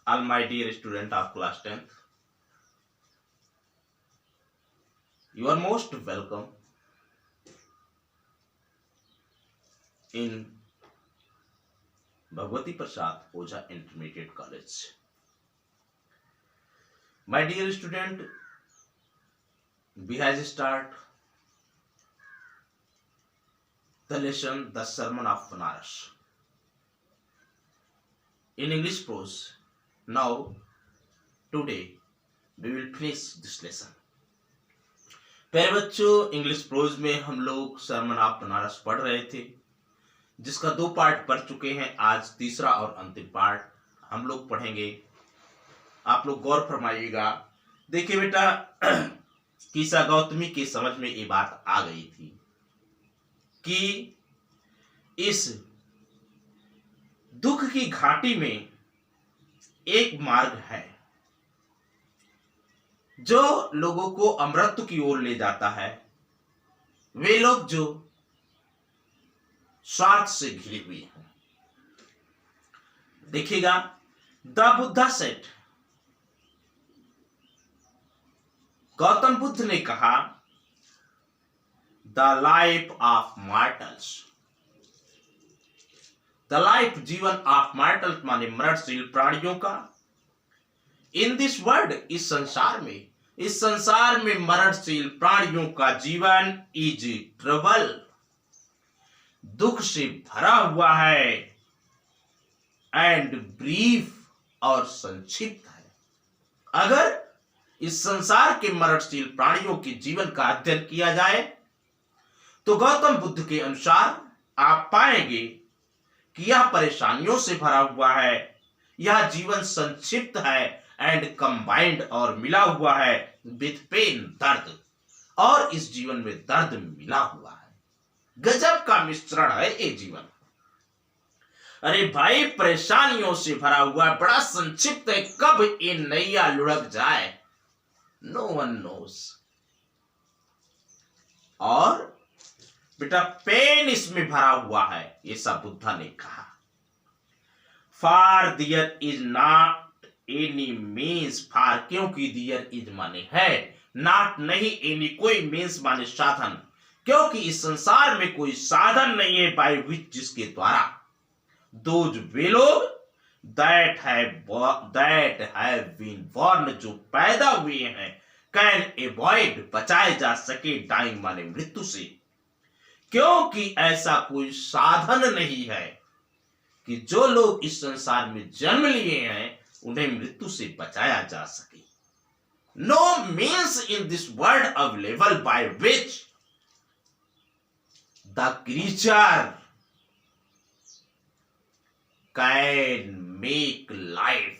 All my dear student of class 10th, you are most welcome in Bhagwati Prasad Oja Intermediate College. My dear student, we have start the lesson, the Sermon of Banaras in English prose. Now, today, we will finish this lesson. प्यारे बच्चों, English pros में हम लोग Sarman of Banaras पढ़ रहे थे, जिसका 2 part पढ़ चुके हैं। आज तीसरा और अंतिम पार्ट हम लोग पढ़ेंगे। आप लोग गौर फरमाइएगा। देखिए बेटा, कीसा गौतमी की समझ में ये बात आ गई थी कि इस दुख की घाटी में एक मार्ग है जो लोगों को अमृत की ओर ले जाता है। वे लोग जो स्वार्थ से घिरे हुए हैं। देखिएगा, द बुद्धा सेट, गौतम बुद्ध ने कहा, the life of mortals, the life जीवन ऑफ मार्टल्स माने मरणशील प्राणियों का, इन दिस वर्ल्ड इस संसार में मरणशील प्राणियों का जीवन इज ट्रबल, दुख से भरा हुआ है, एंड ब्रीफ और संक्षिप्त है। अगर इस संसार के मरणशील प्राणियों के जीवन का अध्ययन किया जाए तो गौतम बुद्ध के अनुसार आप पाएंगे कि यह परेशानियों से भरा हुआ है, यह जीवन संक्षिप्त है, एंड कंबाइंड और मिला हुआ है विथ पेन, दर्द, और इस जीवन में दर्द मिला हुआ है। गजब का मिश्रण है ये जीवन। अरे भाई, परेशानियों से भरा हुआ, बड़ा संक्षिप्त है, कब ये नैया लुढ़क जाए नो वन नोस। और बेटा, पेन इसमें भरा हुआ है, ऐसा बुद्धा ने कहा। Far there is not any means, far क्योंकि दियर इज माने है, नॉट नहीं, एनी कोई मीन्स माने साधन, क्योंकि इस संसार में कोई साधन नहीं है बाय विच जिसके द्वारा दोज वे लोग दैट हैव बीन बॉर्न जो पैदा हुए हैं कैन अवॉइड बचाए जा सके डाइंग माने मृत्यु से, क्योंकि ऐसा कोई साधन नहीं है कि जो लोग इस संसार में जन्म लिए हैं उन्हें मृत्यु से बचाया जा सके। No means in this world available by which the creature can make life.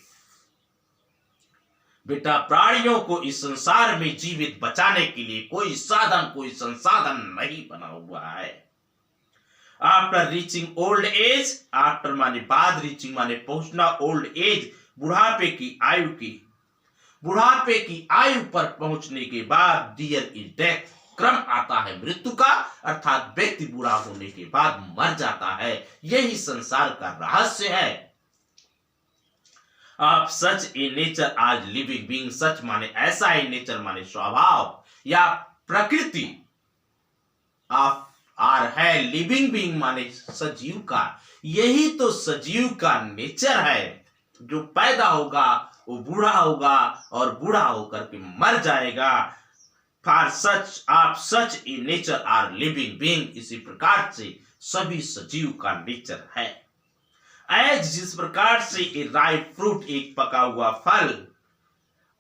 बेटा, प्राणियों को इस संसार में जीवित बचाने के लिए कोई साधन, कोई संसाधन नहीं बना हुआ है। After reaching old age, after माने बाद, रीचिंग माने पहुंचना, ओल्ड एज बुढ़ापे की आयु पर पहुंचने के बाद डियर इज डेथ, क्रम आता है मृत्यु का, अर्थात व्यक्ति बूढ़ा होने के बाद मर जाता है। यही संसार का रहस्य है। आप सच ए नेचर आज लिविंग बीइंग, सच माने ऐसा ही, नेचर माने स्वभाव या प्रकृति, आप आर है, लिविंग बीइंग माने सजीव का, यही तो सजीव का नेचर है। जो पैदा होगा वो बूढ़ा होगा और बूढ़ा होकर के मर जाएगा। फॉर सच, आप such a nature are living being, इसी प्रकार से सभी सजीव का नेचर है। एज जिस प्रकार से ए राइप फ्रूट, एक पका हुआ फल,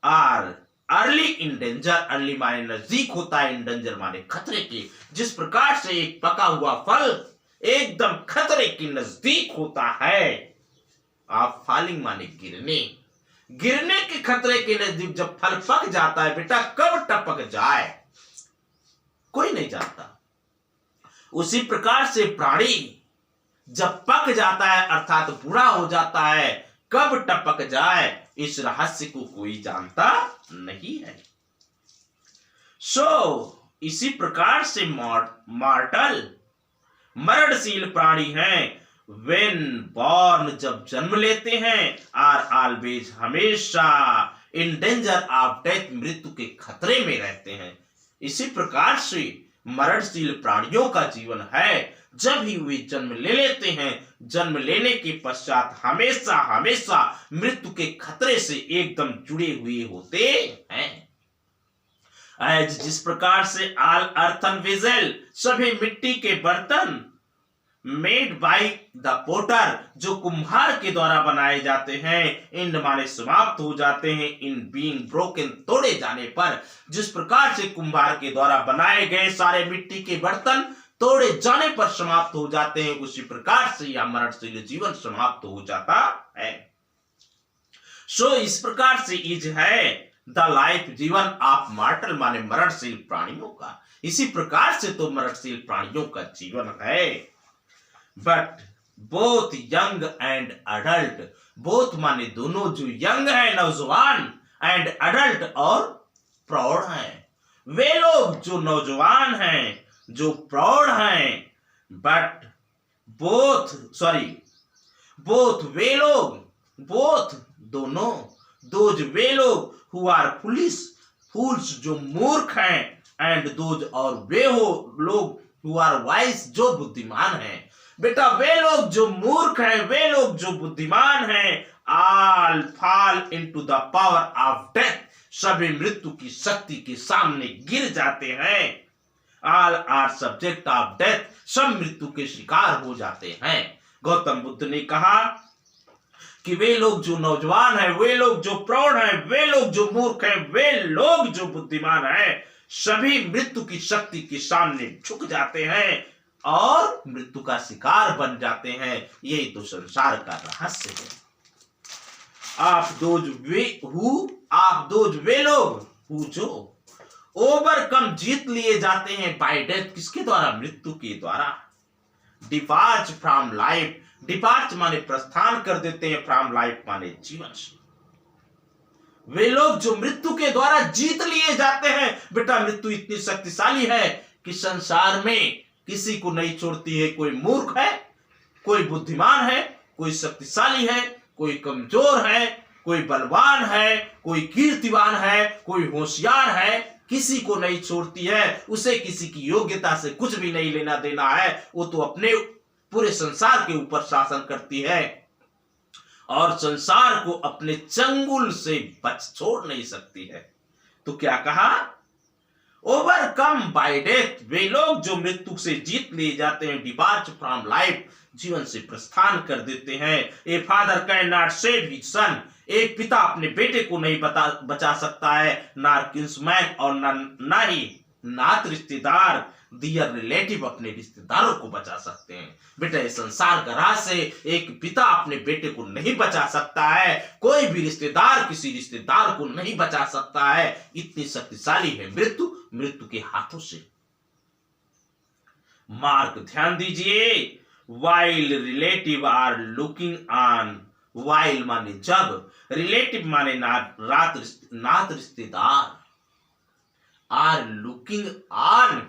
are early in danger, early माने नजदीक होता है, इन डेंजर माने खतरे के, जिस प्रकार से एक पका हुआ फल एकदम खतरे के नजदीक होता है। आप फॉलिंग माने गिरने के खतरे के नजदीक जब फल पक जाता है बेटा, कब टपक जाए कोई नहीं जानता। उसी प्रकार से प्राणी जब पक जाता है अर्थात बूढ़ा हो जाता है, कब टपक जाए इस रहस्य को कोई जानता नहीं है। इसी प्रकार से मॉर्टल मरणशील प्राणी हैं, व्हेन बॉर्न जब जन्म लेते हैं, आर ऑलवेज हमेशा इन डेंजर ऑफ डेथ, मृत्यु के खतरे में रहते हैं। इसी प्रकार से मरणशील प्राणियों का जीवन है। जब ही वे जन्म ले लेते हैं, जन्म लेने के पश्चात हमेशा हमेशा मृत्यु के खतरे से एकदम जुड़े हुए होते हैं। एज जिस प्रकार से ऑल अर्थन वेसल, सभी मिट्टी के बर्तन, मेड बाय द पोटर, जो कुम्हार के द्वारा बनाए जाते हैं, इंड माने समाप्त हो जाते हैं, इन बीइंग ब्रोकन, तोड़े जाने पर। जिस प्रकार से कुम्हार के द्वारा बनाए गए सारे मिट्टी के बर्तन तोड़े जाने पर समाप्त हो जाते हैं, उसी प्रकार से यह मरणशील जीवन समाप्त हो जाता है। सो इस प्रकार से इज है द लाइफ, जीवन ऑफ मॉर्टल माने मरणशील प्राणियों का। इसी प्रकार से तो मरणशील प्राणियों का जीवन है। But both young and adult, both माने दोनों, जो यंग है नौजवान, एंड अडल्ट और प्रौढ़ हैं, वे लोग जो नौजवान हैं, जो प्रौढ़ हैं, बट बोथ वे लोग, बोथ दोनों, दोज वे लोग हु आर फूल्स जो मूर्ख हैं, एंड दोज और वे हो लोग हु आर वाइस जो बुद्धिमान हैं। बेटा वे लोग जो मूर्ख हैं, वे लोग जो बुद्धिमान हैं, all fall into the power of death, सभी मृत्यु की शक्ति के सामने गिर जाते हैं। All are subject of death, सब मृत्यु के शिकार हो जाते हैं। गौतम बुद्ध ने कहा कि वे लोग जो नौजवान हैं, वे लोग जो प्रौढ़ हैं, वे लोग जो मूर्ख हैं, वे लोग जो बुद्धिमान हैं, सभी मृत्यु की शक्ति के सामने झुक जाते हैं और मृत्यु का शिकार बन जाते हैं। यही तो संसार का रहस्य है। आप दोज वे लोग हु जो ओवरकम, जीत लिए जाते हैं, बाय डेथ, किसके द्वारा? मृत्यु के द्वारा। डिपार्च फ्रॉम लाइफ, डिपार्च माने प्रस्थान कर देते हैं, फ्रॉम लाइफ माने जीवन से। वे लोग जो मृत्यु के द्वारा जीत लिए जाते हैं। बेटा मृत्यु इतनी शक्तिशाली है कि संसार में किसी को नहीं छोड़ती है। कोई मूर्ख है, कोई बुद्धिमान है, कोई शक्तिशाली है, कोई कमजोर है, कोई बलवान है, कोई कीर्तिवान है, कोई होशियार है, किसी को नहीं छोड़ती है। उसे किसी की योग्यता से कुछ भी नहीं लेना देना है। वो तो अपने पूरे संसार के ऊपर शासन करती है और संसार को अपने चंगुल से बच छोड़ नहीं सकती है। तो क्या कहा? ओवरकम बाय डेथ, वे लोग जो मृत्यु से जीत लिए जाते हैं। डिपार्च फ्रॉम लाइफ, जीवन से प्रस्थान कर देते हैं। A father can not save his son, एक पिता अपने बेटे को नहीं बचा सकता है। ना किंसमैन और ना ही नात रिश्तेदार, डियर रिलेटिव अपने रिश्तेदारों को बचा सकते हैं। बेटा ये संसार का रहस्य है। एक पिता अपने बेटे को नहीं बचा सकता है, कोई भी रिश्तेदार किसी रिश्तेदार को नहीं बचा सकता है। इतनी शक्तिशाली है मृत्यु, मृत्यु के हाथों से। मार्क ध्यान दीजिए, while relative are looking on, while माने जब, रिलेटिव माने नात रिश्तेदार, आर लुकिंग ऑन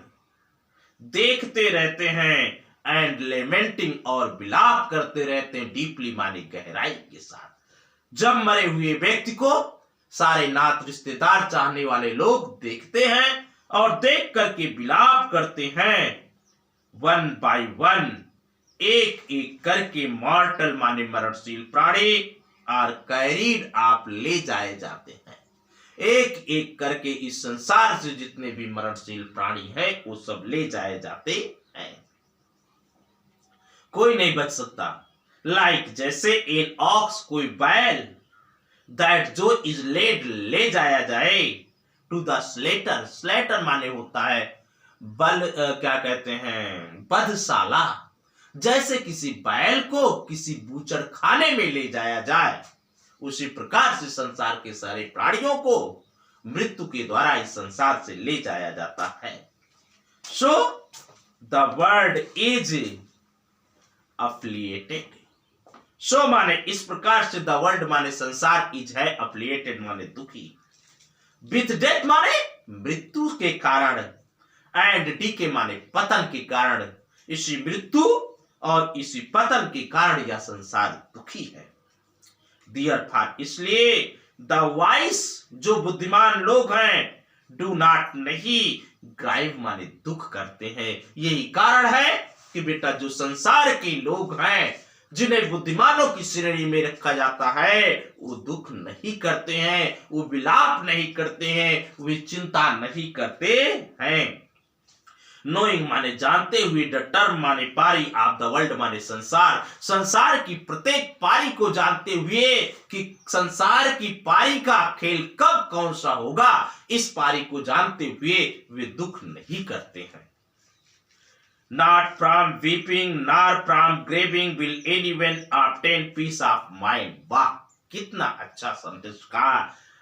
देखते रहते हैं, एंड लेमेंटिंग और विलाप करते रहते हैं, डीपली माने गहराई के साथ। जब मरे हुए व्यक्ति को सारे नात रिश्तेदार चाहने वाले लोग देखते हैं और देख करके विलाप करते हैं। वन बाय वन, एक एक करके, मॉर्टल माने मरणशील प्राणी, आर कैरीड आप ले जाए जाते हैं। एक एक करके इस संसार से जितने भी मरणशील प्राणी हैं वो सब ले जाए जाते हैं, कोई नहीं बच सकता। लाइक जैसे एन ऑक्स, कोई बैल, दैट जो इज लेड ले जाया जाए, टू द स्लेटर, स्लेटर माने होता है क्या कहते हैं, बधशाला। जैसे किसी बैल को किसी बूचड़ खाने में ले जाया जाए, उसी प्रकार से संसार के सारे प्राणियों को मृत्यु के द्वारा इस संसार से ले जाया जाता है। So the world is affiliated, so माने इस प्रकार से, द वर्ल्ड माने संसार, इज है, अफिलिएटेड माने दुखी, विथ डेथ माने मृत्यु के कारण, एंड डीके माने पतन के कारण। इसी मृत्यु और इसी पतन के कारण यह संसार दुखी है। डियर फार, इसलिए द वाइस जो बुद्धिमान लोग हैं डू नॉट नहीं ग्राइव माने दुख करते हैं। यही कारण है कि बेटा जो संसार के लोग हैं जिन्हें बुद्धिमानों की श्रेणी में रखा जाता है वो दुख नहीं करते हैं, वो विलाप नहीं करते हैं, वे चिंता नहीं करते हैं। नोइंग माने जानते हुए, द टर्म माने पारी, ऑफ द वर्ल्ड माने संसार, संसार की प्रत्येक पारी को जानते हुए कि संसार की पारी का खेल कब कौन सा होगा, इस पारी को जानते हुए वे दुख नहीं करते हैं। Not from weeping nor from grieving will anyone obtain peace of mind। वाह, कितना अच्छा संदेश का।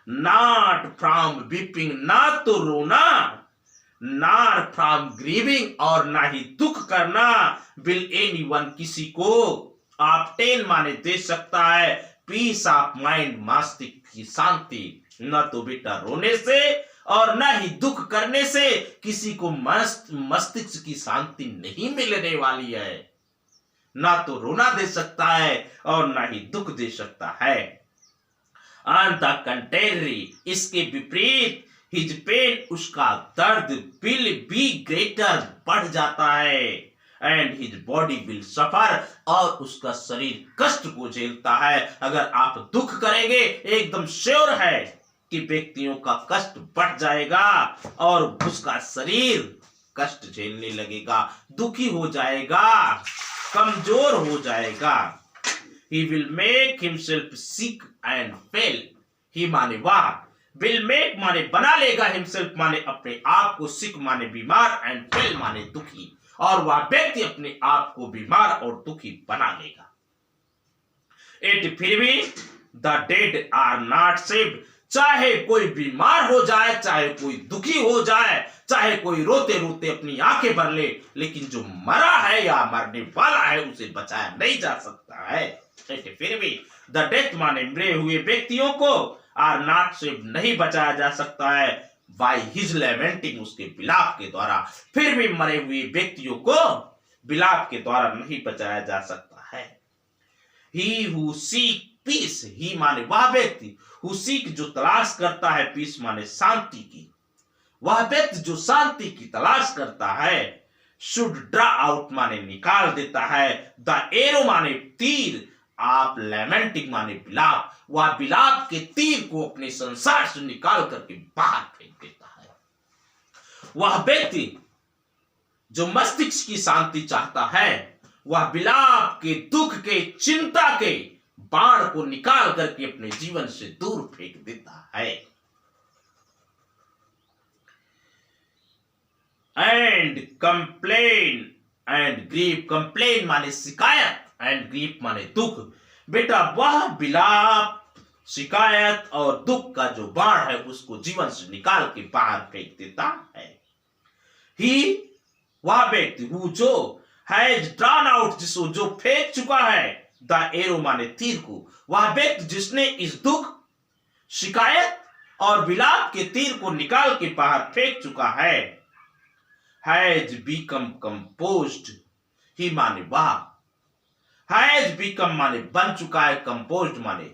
Not from weeping, ना तो रोना, nor from grieving और ना ही दुख करना, will anyone किसी को, obtain माने दे सकता है, peace of mind मस्तिष्क की शांति। न तो बेटा रोने से और न ही दुख करने से किसी को मस्तिष्क की शांति नहीं मिलने वाली है। ना तो रोना दे सकता है और ना ही दुख दे सकता है। ऑन द कंट्रेरी, इसके विपरीत, हिज पेन उसका दर्द विल बी ग्रेटर बढ़ जाता है, and his body will suffer और उसका शरीर कष्ट को झेलता है। अगर आप दुख करेंगे एकदम श्योर है कि व्यक्तियों का कष्ट बढ़ जाएगा और उसका शरीर कष्ट झेलने लगेगा, दुखी हो जाएगा, कमजोर हो जाएगा। He will make himself sick and fail। ही माने वह, will make माने बना लेगा, himself माने अपने आप को, sick माने बीमार, and fail माने दुखी, और वह व्यक्ति अपने आप को बीमार और दुखी बना लेगा। फिर भी the dead are not saved। चाहे कोई बीमार हो जाए, चाहे कोई दुखी हो जाए, चाहे कोई रोते रोते अपनी आंखें भर ले, लेकिन जो मरा है या मरने वाला है उसे बचाया नहीं जा सकता है। फिर भी द डेथ माने मरे हुए व्यक्तियों को, आर नॉट सेव नहीं बचाया जा सकता है, बाय हिज लैमेंटिंग उसके विलाप के द्वारा। फिर भी मरे हुए व्यक्तियों को विलाप के द्वारा नहीं बचाया जा सकता है। ही हु सीक पीस, ही माने वह व्यक्ति, हु सीक जो तलाश करता है, पीस माने शांति की, वह व्यक्ति जो शांति की तलाश करता है। शुड ड्रा आउट माने निकाल देता है, द एरो माने तीर, आप लैमेंटिंग माने विलाप, वह विलाप के तीर को अपने संसार से निकाल करके बाहर फेंक देता है। वह व्यक्ति जो मस्तिष्क की शांति चाहता है, वह विलाप के, दुख के, चिंता के बाण को निकाल करके अपने जीवन से दूर फेंक देता है। And complain and grief, complain माने शिकायत, एंड ग्रीफ माने दुख। बेटा वह विलाप, शिकायत और दुख का जो बाण है उसको जीवन से निकाल के बाहर फेंक देता है। ही वह व्यक्ति हु जो हैज ड्रॉन आउट, जिसको जो फेंक चुका है, द एरो माने तीर को, वह व्यक्ति जिसने इस दुख, शिकायत और विलाप के तीर को निकाल के बाहर फेंक चुका है। हैज बिकम कंपोज्ड, ही माने वह, हैज बिकम माने बन चुका है, कंपोज्ड माने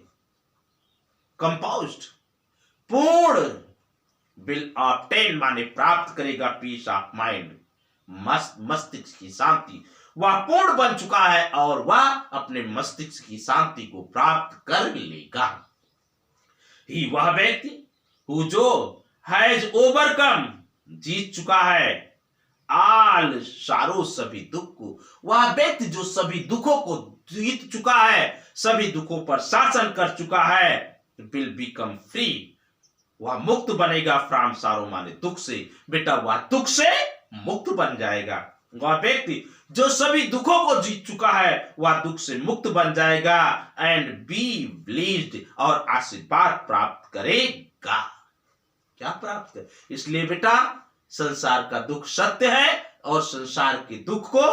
कंपोज्ड, पूर्ण, विल ऑब्टेन माने प्राप्त करेगा, पीस ऑफ माइंड मस्तिष्क की शांति, वह पूर्ण बन चुका है और वह अपने मस्तिष्क की शांति को प्राप्त कर लेगा। ही वह व्यक्ति हु जो हैज ओवरकम जीत चुका है, आल सारो सभी दुख को, वह व्यक्ति जो सभी दुखों को जीत चुका है, सभी दुखों पर शासन कर चुका है, विल बिकम फ्री, वह मुक्त बनेगा, फ्रॉम सारो माने दुख से। बेटा वह दुख से मुक्त बन जाएगा। वह व्यक्ति जो सभी दुखों को जीत चुका है वह दुख से मुक्त बन जाएगा, एंड बी ब्लीस्ड और आशीर्वाद प्राप्त करेगा। क्या प्राप्त है? इसलिए बेटा संसार का दुख सत्य है और संसार के दुख को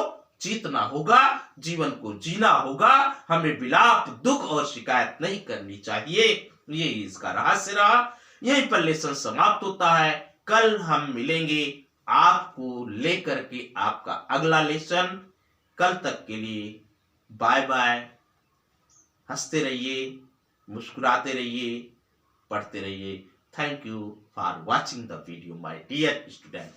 जीतना होगा, जीवन को जीना होगा। हमें विलाप, दुख और शिकायत नहीं करनी चाहिए। ये इसका रहस्य रहा। यही पर लेसन समाप्त होता है। कल हम मिलेंगे आपको लेकर के आपका अगला लेसन। कल तक के लिए बाय बाय। हंसते रहिए, मुस्कुराते रहिए, पढ़ते रहिए। Thank you for watching the video my dear student.